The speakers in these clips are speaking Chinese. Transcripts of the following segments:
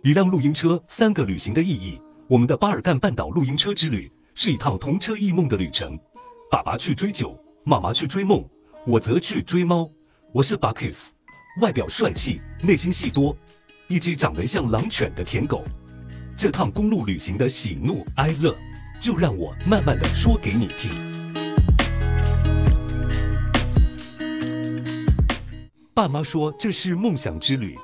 一辆露营车，3个旅行的意义。我们的巴尔干半岛露营车之旅是一趟同车异梦的旅程。爸爸去追酒，妈妈去追梦，我则去追猫。我是 Bacchus， 外表帅气，内心戏多，一只长得像狼犬的舔狗。这趟公路旅行的喜怒哀乐，就让我慢慢的说给你听。爸妈说这是梦想之旅，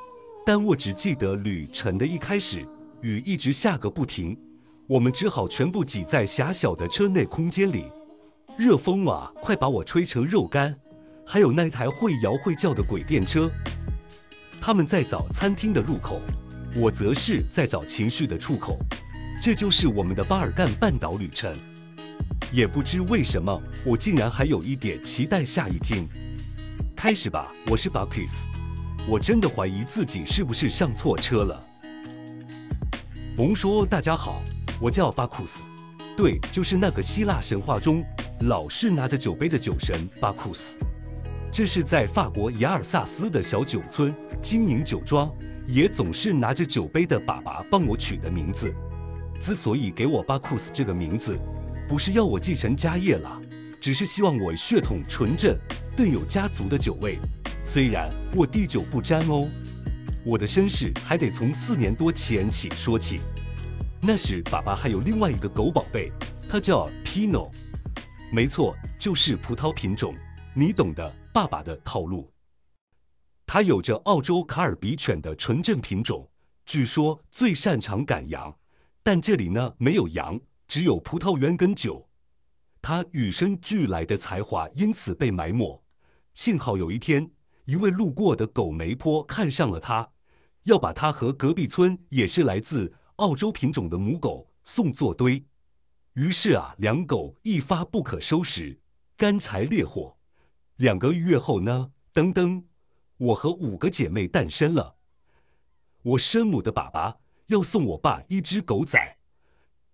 但我只记得旅程的一开始，雨一直下个不停，我们只好全部挤在狭小的车内空间里，热风啊，快把我吹成肉干。还有那台会摇会叫的鬼电车，他们在找餐厅的入口，我则是在找情绪的出口。这就是我们的巴尔干半岛旅程。也不知为什么，我竟然还有一点期待下一天。开始吧，我是 Bacchus， 我真的怀疑自己是不是上错车了。甭说大家好，我叫巴库斯，对，就是那个希腊神话中老是拿着酒杯的酒神巴库斯。这是在法国雅尔萨斯的小酒村经营酒庄，也总是拿着酒杯的爸爸帮我取的名字。之所以给我巴库斯这个名字，不是要我继承家业啦，只是希望我血统纯正，更有家族的酒味。虽然我滴酒不沾哦，我的身世还得从4年多前起说起。那时爸爸还有另外一个狗宝贝，它叫 Pinot， 没错，就是葡萄品种，你懂的，爸爸的套路。它有着澳洲卡尔比犬的纯正品种，据说最擅长赶羊，但这里呢没有羊，只有葡萄园跟酒。他与生俱来的才华因此被埋没。幸好有一天，一位路过的狗媒婆看上了他，要把他和隔壁村也是来自澳洲品种的母狗送作堆。于是啊，两狗一发不可收拾，干柴烈火。2个月后呢，噔噔，我和5个姐妹诞生了。我生母的爸爸要送我爸一只狗仔。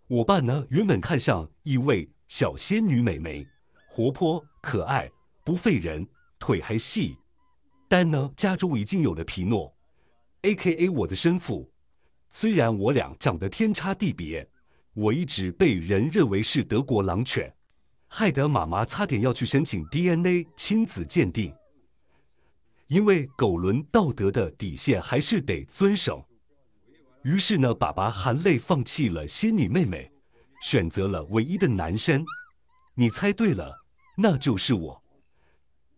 我爸呢，原本看上一位小仙女美眉，活泼可爱，不废人，腿还细。但呢，家中已经有了皮诺 ，A.K.A 我的生父。虽然我俩长得天差地别，我一直被人认为是德国狼犬，害得妈妈差点要去申请 DNA 亲子鉴定。因为狗伦道德的底线还是得遵守。于是呢，爸爸含泪放弃了仙女妹妹，选择了唯一的男生。你猜对了，那就是我。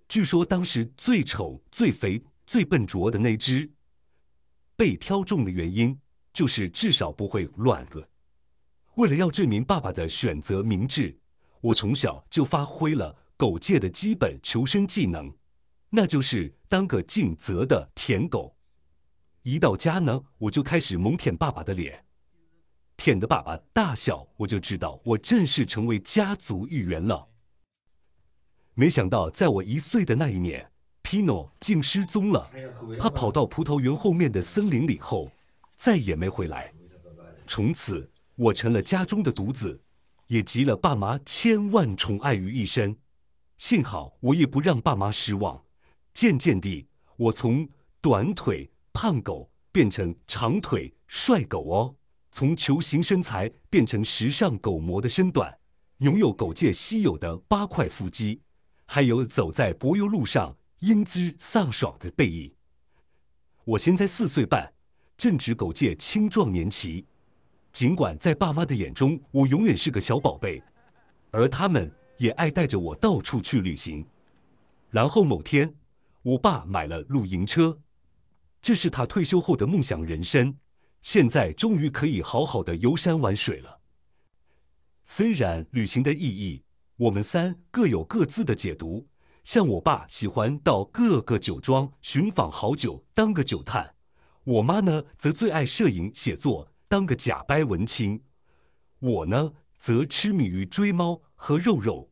据说当时最丑、最肥、最笨拙的那只，被挑中的原因就是至少不会乱伦。为了要证明爸爸的选择明智，我从小就发挥了狗界的基本求生技能，那就是当个尽责的舔狗。一到家呢，我就开始猛舔爸爸的脸，舔的爸爸大笑，我就知道我正式成为家族一员了。没想到在我1岁的那一年，Pinot 竟失踪了。他跑到葡萄园后面的森林里后，再也没回来。从此，我成了家中的独子，也集了爸妈千万宠爱于一身。幸好我也不让爸妈失望，渐渐地，我从短腿胖狗变成长腿帅狗哦，从球形身材变成时尚狗模的身段，拥有狗界稀有的8块腹肌，还有走在柏油路上英姿飒爽的背影。我现在4岁半，正值狗界青壮年期。尽管在爸妈的眼中，我永远是个小宝贝，而他们也爱带着我到处去旅行。然后某天，我爸买了露营车，这是他退休后的梦想人生，现在终于可以好好的游山玩水了。虽然旅行的意义，我们3各有各自的解读。像我爸喜欢到各个酒庄寻访好酒，当个酒探；我妈呢，则最爱摄影写作，当个假掰文青；我呢，则痴迷于追猫和肉肉。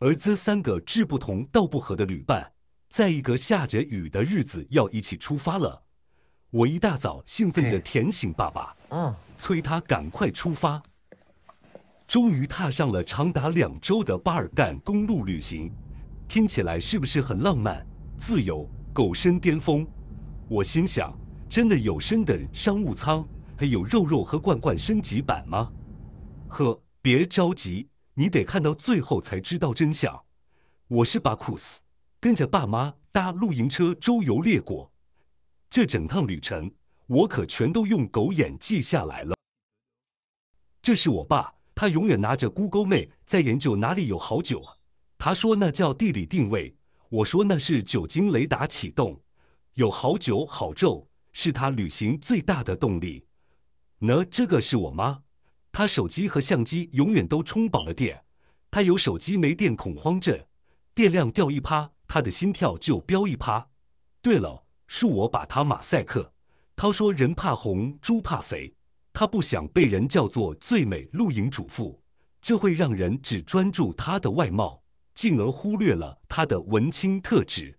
而这3个志不同道不合的旅伴，在一个下着雨的日子要一起出发了。我一大早兴奋地舔醒爸爸，催他赶快出发。终于踏上了长达2周的巴尔干公路旅行，听起来是不是很浪漫、自由、狗生巅峰？我心想，真的有升等商务舱，还有肉肉和罐罐升级版吗？呵，别着急，你得看到最后才知道真相。我是巴库斯，跟着爸妈搭露营车周游列国，这整趟旅程我可全都用狗眼记下来了。这是我爸，他永远拿着 Google Map 在研究哪里有好酒啊。他说那叫地理定位，我说那是酒精雷达启动。有好酒好粥是他旅行最大的动力。这个是我妈，她手机和相机永远都充饱了电，她有手机没电恐慌症，电量掉1%，她的心跳就飙1%。对了，恕我把她马赛克。她说人怕红，猪怕肥，她不想被人叫做最美露营主妇，这会让人只专注她的外貌，进而忽略了她的文青特质。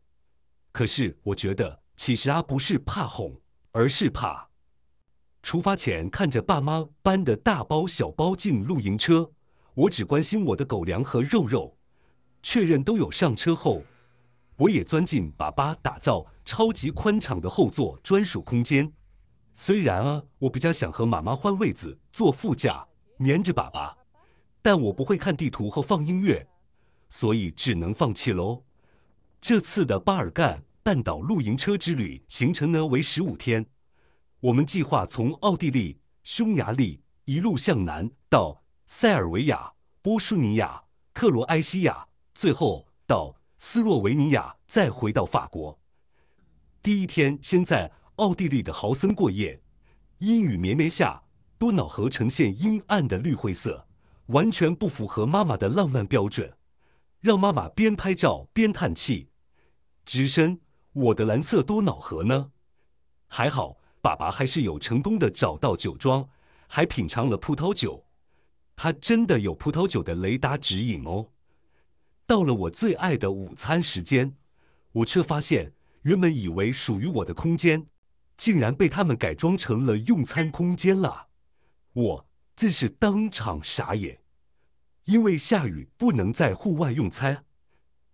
可是我觉得，其实不是怕红，而是怕。出发前看着爸妈搬的大包小包进露营车，我只关心我的狗粮和肉肉。确认都有上车后，我也钻进爸爸打造超级宽敞的后座专属空间。虽然我比较想和妈妈换位子，坐副驾黏着爸爸，但我不会看地图和放音乐，所以只能放弃喽。这次的巴尔干半岛露营车之旅行程为15天。我们计划从奥地利、匈牙利一路向南到塞尔维亚、波舒尼亚、克罗埃西亚，最后到斯洛维尼亚，再回到法国。第一天先在奥地利的豪森过夜，阴雨绵绵下，多瑙河呈现阴暗的绿灰色，完全不符合妈妈的浪漫标准，让妈妈边拍照边叹气。只身我的蓝色多瑙河呢？还好。爸爸还是有成功的找到酒庄，还品尝了葡萄酒。他真的有葡萄酒的雷达指引哦。到了我最爱的午餐时间，我却发现原本以为属于我的空间，竟然被他们改装成了用餐空间了。我真是当场傻眼，因为下雨不能在户外用餐，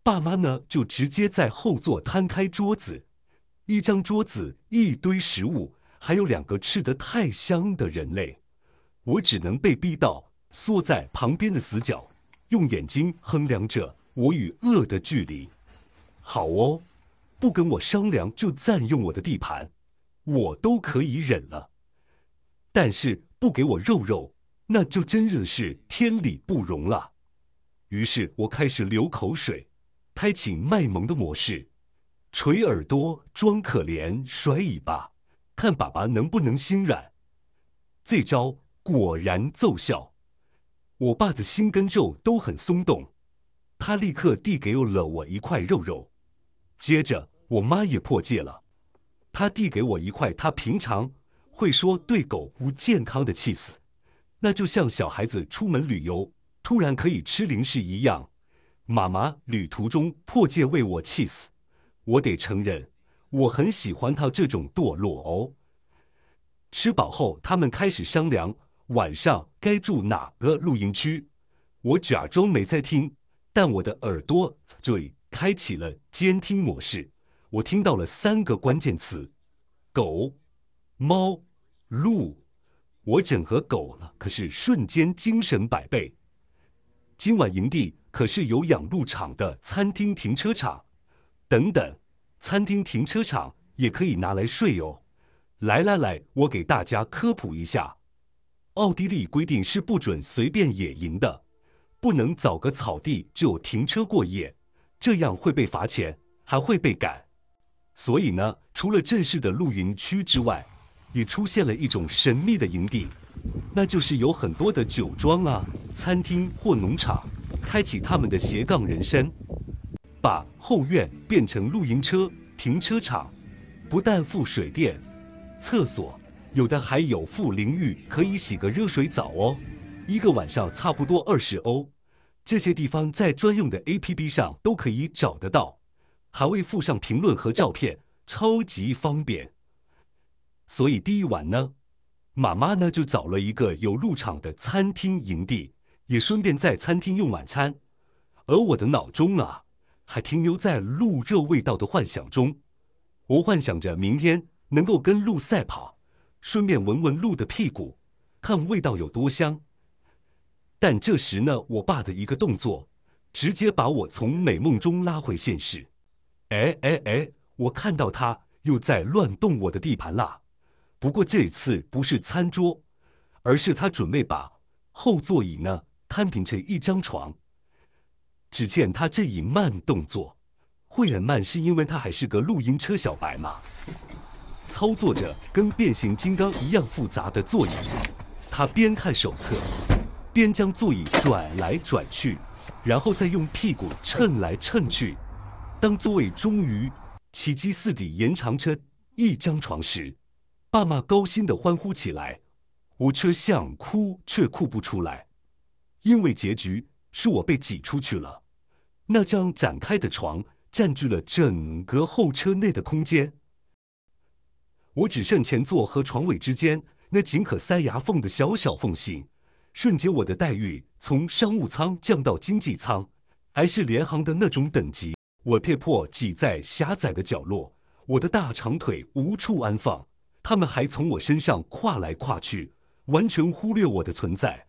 爸妈呢就直接在后座摊开桌子。一张桌子，一堆食物，还有2个吃得太香的人类，我只能被逼到缩在旁边的死角，用眼睛衡量着我与饿的距离。好哦，不跟我商量就占用我的地盘，我都可以忍了。但是不给我肉肉，那就真的是天理不容了。于是我开始流口水，开启卖萌的模式。垂耳朵，装可怜，甩尾巴，看爸爸能不能心软。这招果然奏效，我爸的心跟肉都很松动，他立刻递给了我一块肉肉。接着我妈也破戒了，她递给我一块她平常会说对狗不健康的起司，那就像小孩子出门旅游突然可以吃零食一样。妈妈旅途中破戒喂我起司。我得承认，我很喜欢他这种堕落哦。吃饱后，他们开始商量晚上该住哪个露营区。我假装没在听，但我的耳朵就开启了监听模式。我听到了3个关键词：狗、猫、鹿。我整合狗了，可是瞬间精神100倍。今晚营地可是有养鹿场的餐厅、停车场。等等，餐厅停车场也可以拿来睡哦。来，我给大家科普一下，奥地利规定是不准随便野营的，不能找个草地就停车过夜，这样会被罚钱，还会被赶。所以呢，除了正式的露营区之外，也出现了一种神秘的营地，那就是有很多的酒庄餐厅或农场，开启他们的斜杠人生。把后院变成露营车停车场，不但附水电、厕所，有的还有附淋浴，可以洗个热水澡哦。1个晚上差不多20欧。这些地方在专用的 APP 上都可以找得到，还会附上评论和照片，超级方便。所以第一晚呢，妈妈呢就找了一个有鹿场的餐厅营地，也顺便在餐厅用晚餐。而我的脑中还停留在鹿肉味道的幻想中，我幻想着明天能够跟鹿赛跑，顺便闻闻鹿的屁股，看味道有多香。但这时呢，我爸的一个动作，直接把我从美梦中拉回现实。我看到他又在乱动我的地盘啦。不过这次不是餐桌，而是他准备把后座椅呢摊平成一张床。只见他这一慢动作，会很慢，是因为他还是个露营车小白嘛。操作着跟变形金刚一样复杂的座椅，他边看手册，边将座椅转来转去，然后再用屁股蹭来蹭去。当座位终于奇迹似地延长成一张床时，爸妈高兴地欢呼起来，我却想哭却哭不出来，因为结局是我被挤出去了。那张展开的床占据了整个后车内的空间，我只剩前座和床尾之间那仅可塞牙缝的小小缝隙。瞬间我的待遇从商务舱降到经济舱，还是联航的那种等级。我被迫挤在狭窄的角落，我的大长腿无处安放，他们还从我身上跨来跨去，完全忽略我的存在。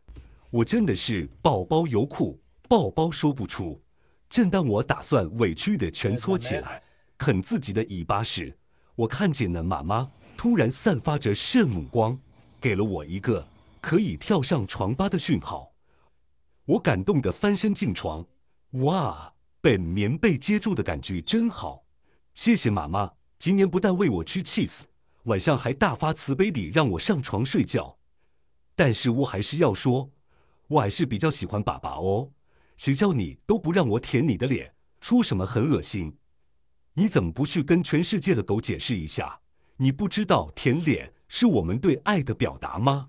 我真的是宝宝油裤，宝宝说不出。正当我打算委屈地蜷缩起来啃自己的尾巴时，我看见了妈妈突然散发着圣母光，给了我一个可以跳上床吧的讯号。我感动地翻身进床，哇，被棉被接住的感觉真好，谢谢妈妈，今年不但为我吃 cheese， 晚上还大发慈悲地让我上床睡觉。但是我还是要说，我还是比较喜欢爸爸哦。谁叫你都不让我舔你的脸，说什么很恶心？你怎么不去跟全世界的狗解释一下？你不知道舔脸是我们对爱的表达吗？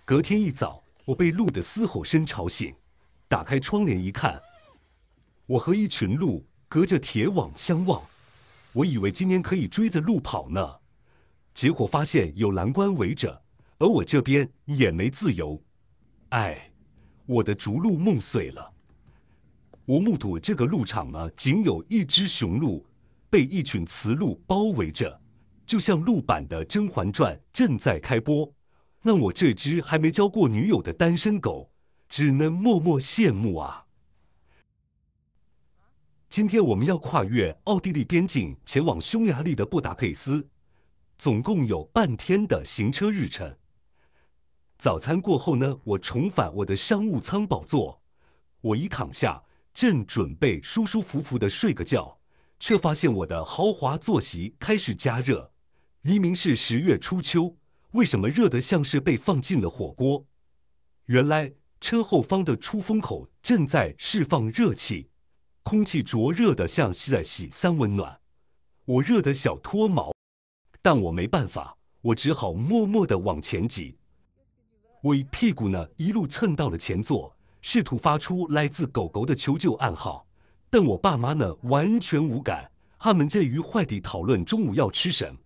隔天一早，我被鹿的嘶吼声吵醒，打开窗帘一看，我和一群鹿隔着铁网相望。我以为今天可以追着鹿跑呢，结果发现有栏杆围着，而我这边也没自由。我的逐鹿梦碎了。我目睹这个鹿场呢，仅有一只雄鹿被一群雌鹿包围着，就像陆版的《甄嬛传》正在开播。让我这只还没交过女友的单身狗，只能默默羡慕啊。今天我们要跨越奥地利边境，前往匈牙利的布达佩斯，总共有半天的行车日程。早餐过后呢，我重返我的商务舱宝座。我一躺下，正准备舒舒服服的睡个觉，却发现我的豪华坐席开始加热。明明是10月初秋，为什么热得像是被放进了火锅？原来车后方的出风口正在释放热气，空气灼热的像是在洗三温暖。我热得小脱毛，但我没办法，我只好默默地往前挤。我一屁股呢一路蹭到了前座，试图发出来自狗狗的求救暗号，但我爸妈呢完全无感，他们正愉快地讨论中午要吃什么。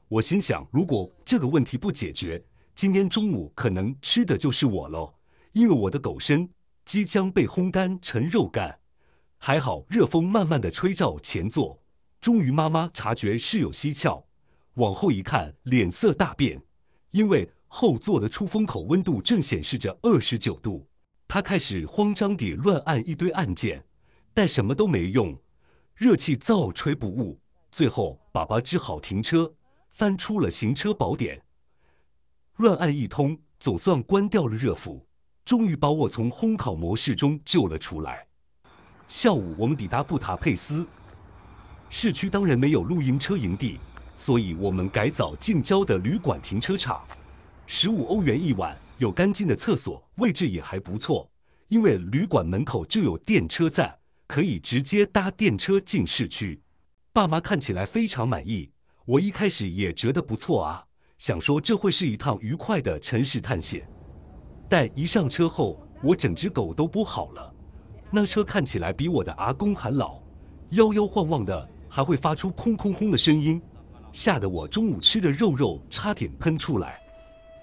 我心想，如果这个问题不解决，今天中午可能吃的就是我喽，因为我的狗身即将被烘干成肉干。还好热风慢慢地吹照前座，终于妈妈察觉事有蹊跷，往后一看，脸色大变，因为后座的出风口温度正显示着29度。他开始慌张地乱按一堆按键，但什么都没用，热气照吹不误。最后爸爸只好停车，翻出了行车宝典，乱按一通，总算关掉了热伏，终于把我从烘烤模式中救了出来。下午我们抵达布达佩斯，市区当然没有露营车营地，所以我们改找近郊的旅馆停车场，15欧元一晚，有干净的厕所，位置也还不错。因为旅馆门口就有电车站，可以直接搭电车进市区。爸妈看起来非常满意，我一开始也觉得不错啊，想说这会是一趟愉快的城市探险。但一上车后，我整只狗都不好了。那车看起来比我的阿公还老，摇摇晃晃的，还会发出空空空的声音，吓得我中午吃的肉差点喷出来。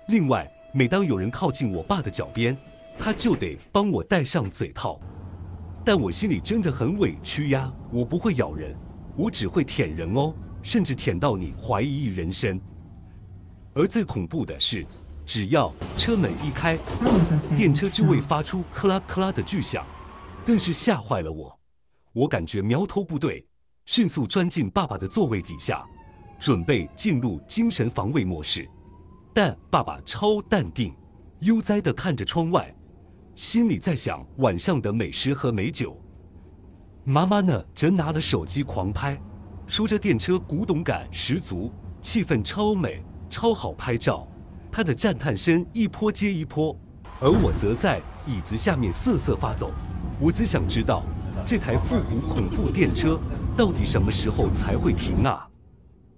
另外，每当有人靠近我爸的脚边，他就得帮我戴上嘴套。但我心里真的很委屈呀，我不会咬人，我只会舔人哦，甚至舔到你怀疑人生。而最恐怖的是，只要车门一开，电车就会发出咔啦咔啦的巨响，更是吓坏了我。我感觉苗头不对，迅速钻进爸爸的座位底下，准备进入精神防卫模式。但爸爸超淡定，悠哉地看着窗外，心里在想晚上的美食和美酒。妈妈呢，则拿了手机狂拍，说这电车古董感十足，气氛超美，超好拍照。她的赞叹声一波接一波，而我则在椅子下面瑟瑟发抖。我只想知道，这台复古恐怖电车到底什么时候才会停啊？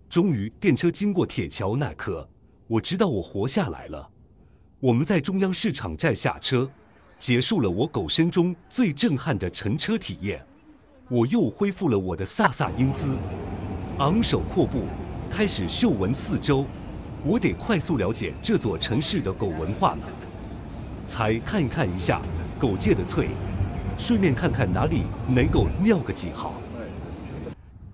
终于，电车经过铁桥那刻，我知道我活下来了。我们在中央市场站下车，结束了我狗生中最震撼的乘车体验。我又恢复了我的飒飒英姿，昂首阔步，开始嗅闻四周。我得快速了解这座城市的狗文化了，才看一下狗界的翠，顺便看看哪里能够尿个几好。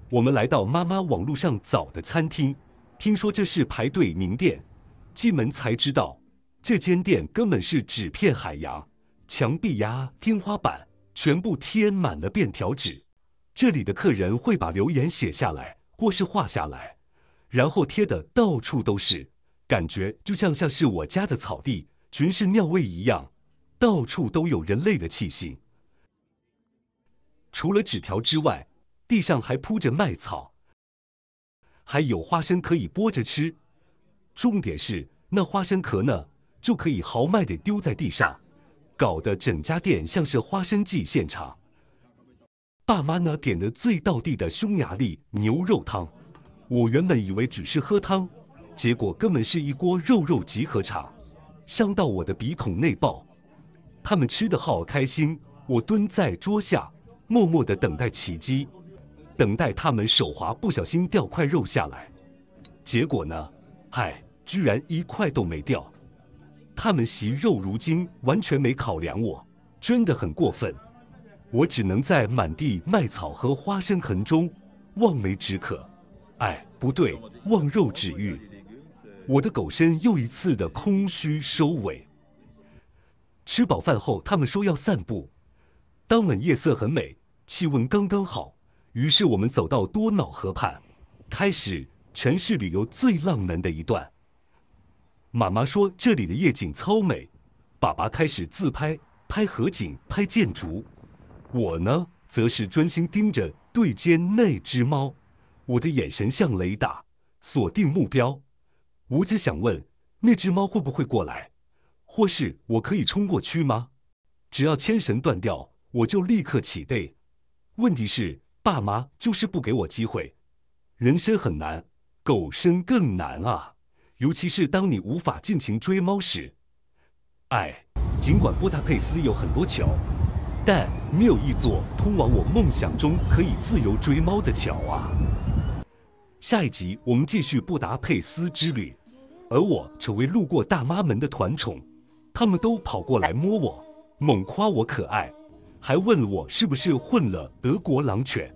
我们来到妈妈网络上找的餐厅，听说这是排队名店，进门才知道，这间店根本是纸片海洋，墙壁呀、天花板全部贴满了便条纸。这里的客人会把留言写下来，或是画下来，然后贴的到处都是，感觉就像是我家的草地全是尿味一样，到处都有人类的气息。除了纸条之外，地上还铺着麦草，还有花生可以剥着吃。重点是那花生壳呢，就可以豪迈地丢在地上，搞得整家店像是花生季现场。爸妈呢点的最道地的匈牙利牛肉汤，我原本以为只是喝汤，结果根本是一锅肉集合场，香到我的鼻孔内爆。他们吃得好开心，我蹲在桌下，默默地等待奇迹，等待他们手滑不小心掉块肉下来。结果呢，居然一块都没掉。他们惜肉如金，完全没考量我，真的很过分。我只能在满地麦草和花生痕中望梅止渴。不对，望肉止欲。我的狗生又一次的空虚收尾。吃饱饭后，他们说要散步。当晚夜色很美，气温刚刚好，于是我们走到多瑙河畔，开始城市旅游最浪漫的一段。妈妈说这里的夜景超美，爸爸开始自拍，拍河景，拍建筑。我呢，则是专心盯着对间那只猫，我的眼神像雷达，锁定目标。我只想问，那只猫会不会过来，或是我可以冲过去吗？只要牵绳断掉，我就立刻起飞。问题是，爸妈就是不给我机会。人生很难，狗生更难啊！尤其是当你无法尽情追猫时。尽管布达佩斯有很多桥，但没有一座通往我梦想中可以自由追猫的桥啊！下一集我们继续布达佩斯之旅，而我成为路过大妈们的团宠，他们都跑过来摸我，猛夸我可爱，还问我是不是混了德国狼犬。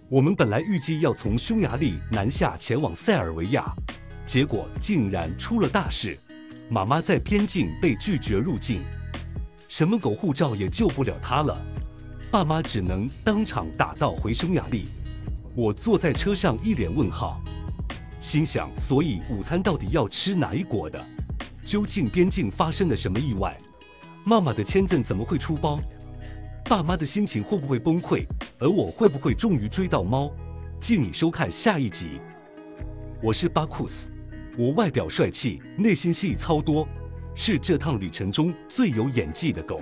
我们本来预计要从匈牙利南下前往塞尔维亚，结果竟然出了大事，妈妈在边境被拒绝入境。什么狗护照也救不了他了，爸妈只能当场打道回匈牙利。我坐在车上一脸问号，心想：所以午餐到底要吃哪一国的？究竟边境发生了什么意外？妈妈的签证怎么会出包？爸妈的心情会不会崩溃？而我会不会终于追到猫？敬你收看下一集。我是巴库斯，我外表帅气，内心戏超多。是这趟旅程中最有演技的狗。